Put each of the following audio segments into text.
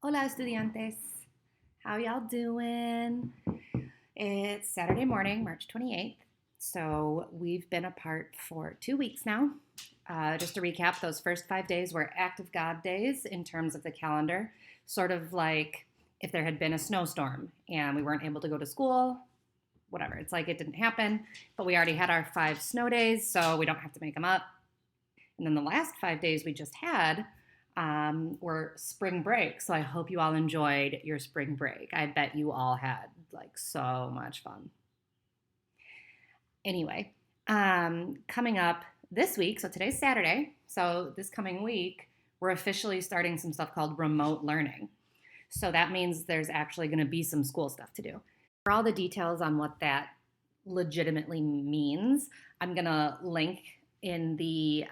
Hola, estudiantes. How y'all doing? It's Saturday morning, March 28th. So we've been apart for 2 weeks now. Just to recap, those first 5 days were act of God days in terms of the calendar. Sort of like if there had been a snowstorm and we weren't able to go to school, whatever. It's like it didn't happen, but we already had our 5 snow days, so we don't have to make them up. And then the last 5 days we just had were spring break. So I hope you all enjoyed your spring break. I bet you all had like so much fun. Anyway, coming up this week, so today's Saturday. So this coming week, we're officially starting some stuff called remote learning. So that means there's actually going to be some school stuff to do. For all the details on what that legitimately means, I'm going to link in the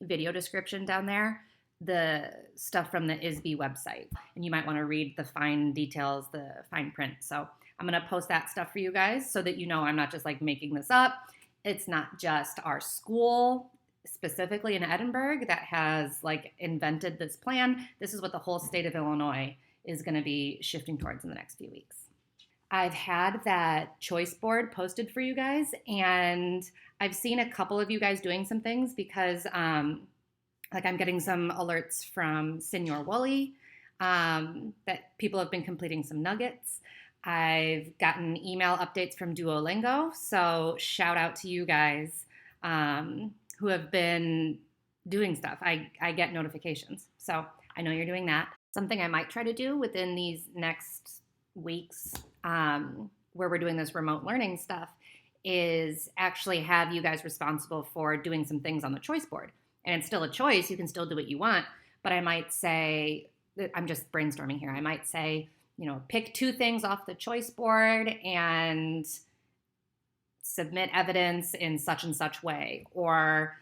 video description down there the stuff from the ISB website. And you might want to read the fine details, the fine print. So I'm going to post that stuff for you guys so that you know I'm not just like making this up. It's not just our school specifically in Edinburgh that has like invented this plan. This is what the whole state of Illinois is going to be shifting towards in the next few weeks. I've had that choice board posted for you guys, and I've seen a couple of you guys doing some things because like I'm getting some alerts from Señora that people have been completing some nuggets. I've gotten email updates from Duolingo, so shout out to you guys who have been doing stuff. I get notifications, so I know you're doing that. Something I might try to do within these next weeks where we're doing this remote learning stuff is actually have you guys responsible for doing some things on the choice board. And it's still a choice. You can still do what you want. But I might say, I'm just brainstorming here. I might say, pick 2 things off the choice board and submit evidence in such and such way. Or,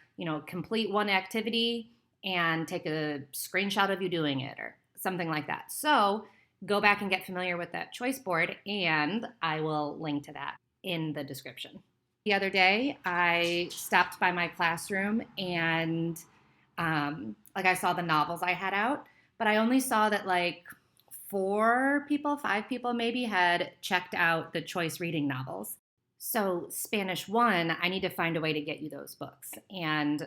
complete one activity and take a screenshot of you doing it or something like that. So go back and get familiar with that choice board, and I will link to that in the description. The other day, I stopped by my classroom and I saw the novels I had out, but I only saw that like 5 people maybe had checked out the choice reading novels. So Spanish 1, I need to find a way to get you those books. And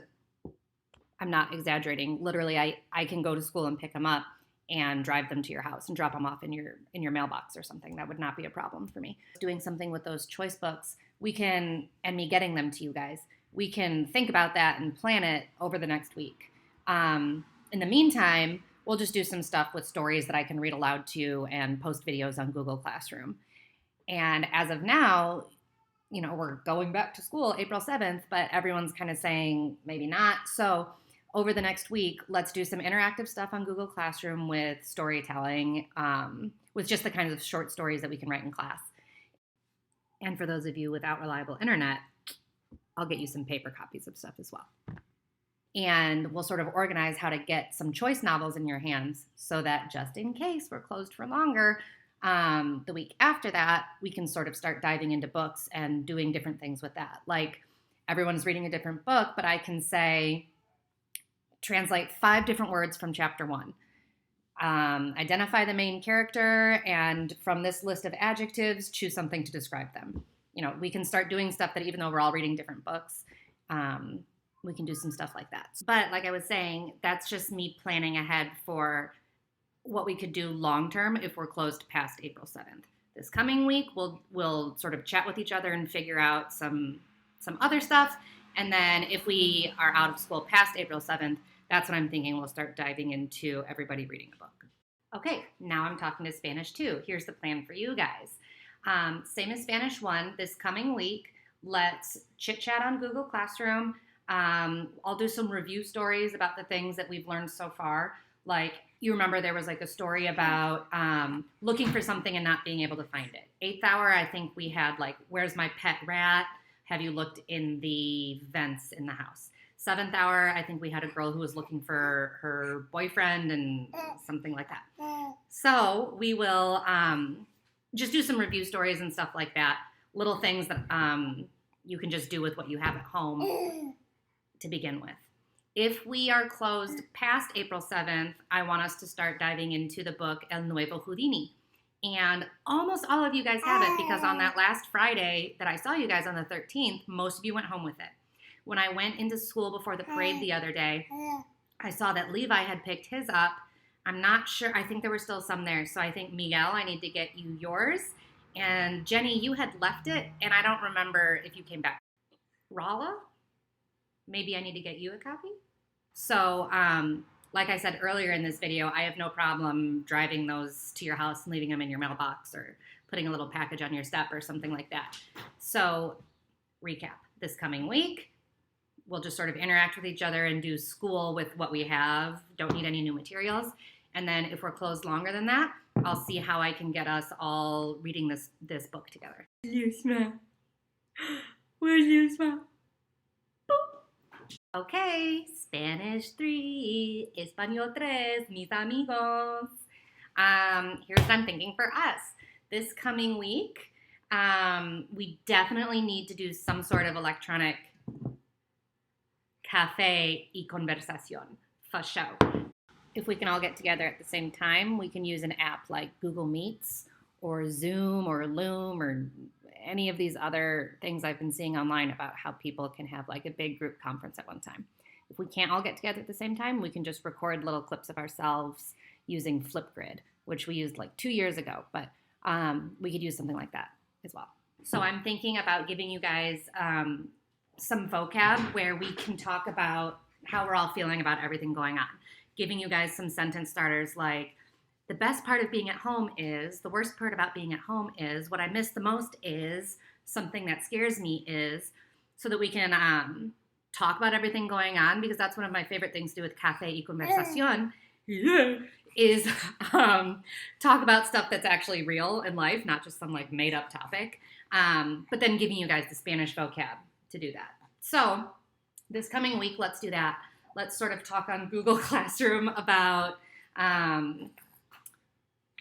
I'm not exaggerating. Literally, I can go to school and pick them up and drive them to your house and drop them off in your mailbox or something. That would not be a problem for me. Doing something with those choice books, and me getting them to you guys, we can think about that and plan it over the next week. In the meantime, we'll just do some stuff with stories that I can read aloud to you and post videos on Google Classroom. And as of now, we're going back to school April 7th, but everyone's kind of saying maybe not. So over the next week, let's do some interactive stuff on Google Classroom with storytelling, with just the kinds of short stories that we can write in class. And for those of you without reliable internet, I'll get you some paper copies of stuff as well. And we'll sort of organize how to get some choice novels in your hands so that just in case we're closed for longer, the week after that, we can sort of start diving into books and doing different things with that. Like everyone's reading a different book, but I can say, translate 5 different words from chapter 1. Identify the main character, and from this list of adjectives, choose something to describe them. We can start doing stuff that even though we're all reading different books, we can do some stuff like that. But like I was saying, that's just me planning ahead for what we could do long term if we're closed past April 7th. This coming week, we'll sort of chat with each other and figure out some other stuff. And then if we are out of school past April 7th, that's what I'm thinking we'll start diving into everybody reading a book. Okay, now I'm talking to Spanish 2. Here's the plan for you guys. Same as Spanish 1, this coming week, let's chit-chat on Google Classroom. I'll do some review stories about the things that we've learned so far. Like, you remember there was like a story about looking for something and not being able to find it. 8th hour, I think we had like, where's my pet rat? Have you looked in the vents in the house? 7th hour, I think we had a girl who was looking for her boyfriend and something like that. So we will just do some review stories and stuff like that. Little things that you can just do with what you have at home to begin with. If we are closed past April 7th, I want us to start diving into the book El Nuevo Houdini. And almost all of you guys have it because on that last Friday that I saw you guys on the 13th, most of you went home with it. When I went into school before the parade the other day, I saw that Levi had picked his up. I'm not sure. I think there were still some there. So I think, Miguel, I need to get you yours. And Jenny, you had left it, and I don't remember if you came back. Rala, maybe I need to get you a copy? So, like I said earlier in this video, I have no problem driving those to your house and leaving them in your mailbox or putting a little package on your step or something like that. So, recap. This coming week, we'll just sort of interact with each other and do school with what we have. Don't need any new materials. And then if we're closed longer than that, I'll see how I can get us all reading this book together. Yusma. Where's Yusma? Okay, Spanish 3, Español 3, mis amigos. Here's what I'm thinking for us. This coming week, we definitely need to do some sort of electronic café y conversación, for sure. If we can all get together at the same time, we can use an app like Google Meets or Zoom or Loom or any of these other things I've been seeing online about how people can have like a big group conference at one time. If we can't all get together at the same time, we can just record little clips of ourselves using Flipgrid, which we used like 2 years ago, but we could use something like that as well. So I'm thinking about giving you guys some vocab where we can talk about how we're all feeling about everything going on. Giving you guys some sentence starters like, the best part of being at home is, the worst part about being at home is, what I miss the most is, something that scares me is, so that we can talk about everything going on, because that's one of my favorite things to do with Café y Conversación, is talk about stuff that's actually real in life, not just some like made up topic, but then giving you guys the Spanish vocab to do that. So this coming week, let's do that. Let's sort of talk on Google Classroom about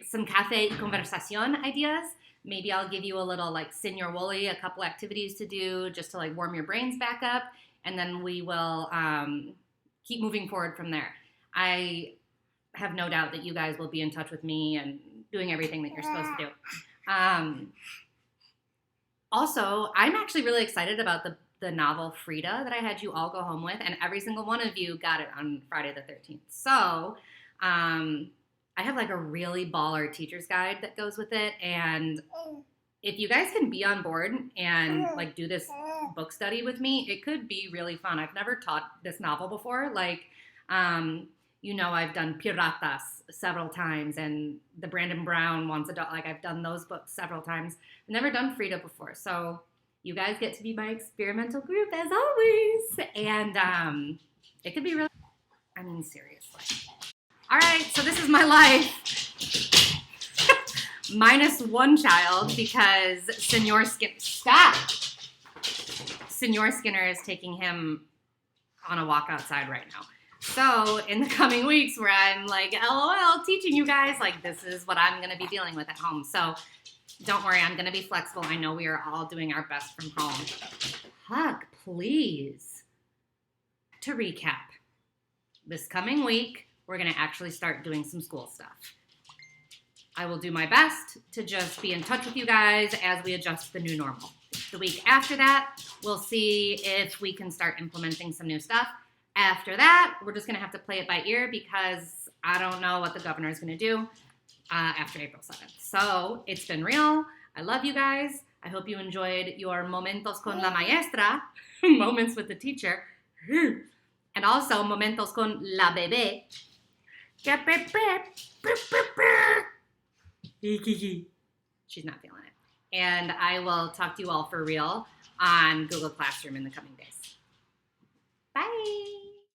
some Café y Conversación ideas. Maybe I'll give you a little like Señor Wooly, a couple activities to do just to like warm your brains back up. And then we will keep moving forward from there. I have no doubt that you guys will be in touch with me and doing everything that you're supposed to do. Also, I'm actually really excited about the novel Frida that I had you all go home with, and every single one of you got it on Friday the 13th. So I have like a really baller teacher's guide that goes with it, and if you guys can be on board and like do this book study with me, it could be really fun. I've never taught this novel before. Like, you know, I've done Piratas several times, and the Brandon Brown ones, like I've done those books several times. I've never done Frida before, so you guys get to be my experimental group as always, and it could be really, I mean, seriously. All right, so this is my life. Minus one child because Senor Skinner is taking him on a walk outside right now. So in the coming weeks where I'm like, LOL, teaching you guys, like this is what I'm going to be dealing with at home. So don't worry, I'm going to be flexible. I know we are all doing our best from home. Hug, please. To recap, this coming week, we're going to actually start doing some school stuff. I will do my best to just be in touch with you guys as we adjust to the new normal. The week after that, we'll see if we can start implementing some new stuff. After that, we're just going to have to play it by ear because I don't know what the governor is going to do after April 7th. So it's been real. I love you guys. I hope you enjoyed your momentos con la maestra, moments with the teacher, and also momentos con la bebé. She's not feeling it. And I will talk to you all for real on Google Classroom in the coming days. Bye.